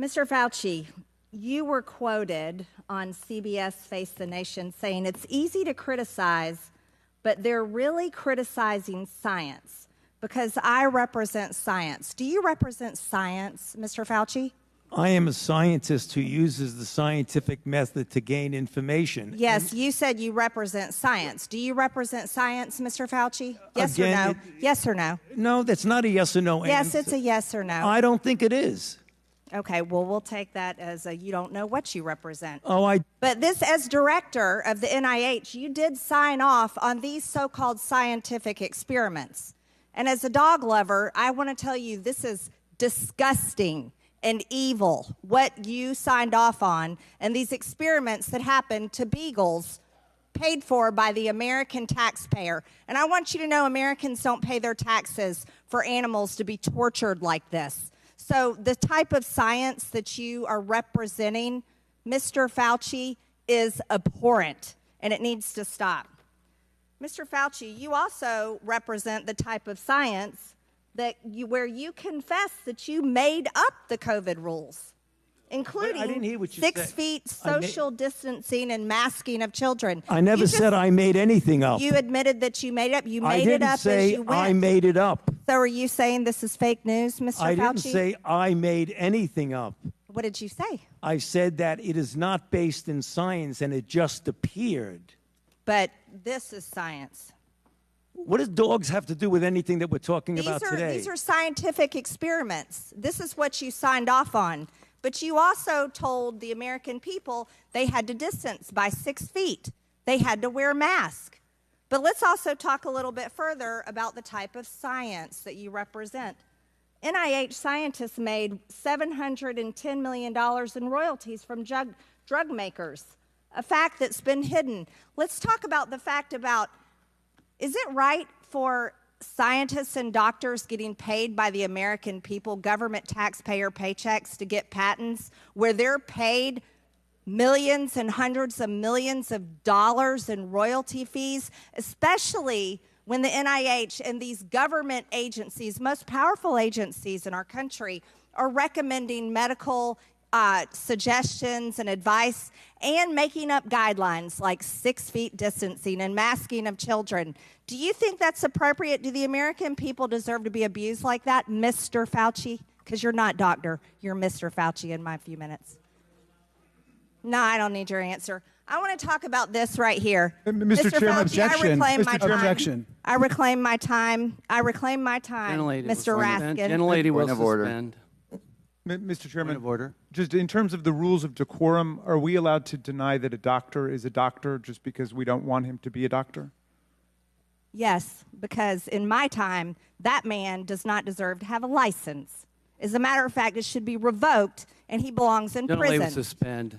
Mr. Fauci, you were quoted on CBS Face the Nation saying it's easy to criticize, but they're really criticizing science because I represent science. Do you represent science, Mr. Fauci? I am a scientist who uses the scientific method to gain information. Yes, you said you represent science. Do you represent science, Mr. Fauci? Yes or Again, no? Yes or no? No, that's not a yes or no Yes, answer. it's a yes or no. I don't think it is. Okay, well, we'll take that as a you don't know what you represent. Oh, But this, as director of the NIH, you did sign off on these so-called scientific experiments. And as a dog lover, I want to tell you this is disgusting and evil, what you signed off on, and these experiments that happened to beagles paid for by the American taxpayer. And I want you to know Americans don't pay their taxes for animals to be tortured like this. So the type of science that you are representing, Mr. Fauci, is abhorrent, and it needs to stop. Mr. Fauci, you also represent the type of science where you confess that you made up the COVID rules, including I didn't hear what you 6 said. feet social distancing and masking of children. I never said I made anything up. You admitted that you made it up. You I made didn't it up say as you went. I made it up. So are you saying this is fake news, Mr. Fauci? I didn't say I made anything up. What did you say? I said that it is not based in science and it just appeared. But this is science. What does dogs have to do with anything that we're talking about today? These are scientific experiments. This is what you signed off on. But you also told the American people they had to distance by 6 feet. They had to wear masks. But let's also talk a little bit further about the type of science that you represent. NIH scientists made $710 million in royalties from drug makers, a fact that's been hidden. Let's talk about the fact about, is it right for scientists and doctors getting paid by the American people, government taxpayer paychecks, to get patents where they're paid millions and hundreds of millions of dollars in royalty fees, especially when the NIH and these government agencies, most powerful agencies in our country, are recommending medical suggestions and advice and making up guidelines like 6 feet distancing and masking of children. Do you think that's appropriate? Do the American people deserve to be abused like that, Mr. Fauci? Because you're not doctor. You're Mr. Fauci in my few minutes. No, I don't need your answer. I want to talk about this right here. Mr. Chairman, Fauci, objection. I reclaim my time. Objection. I reclaim my time. I reclaim my time, Mr. Raskin. Gentlelady will suspend. Mr. Chairman, Point of order. Just in terms of the rules of decorum, are we allowed to deny that a doctor is a doctor just because we don't want him to be a doctor? Yes, because in my time, that man does not deserve to have a license. As a matter of fact, it should be revoked, and he belongs in Gentlelady will prison. suspend.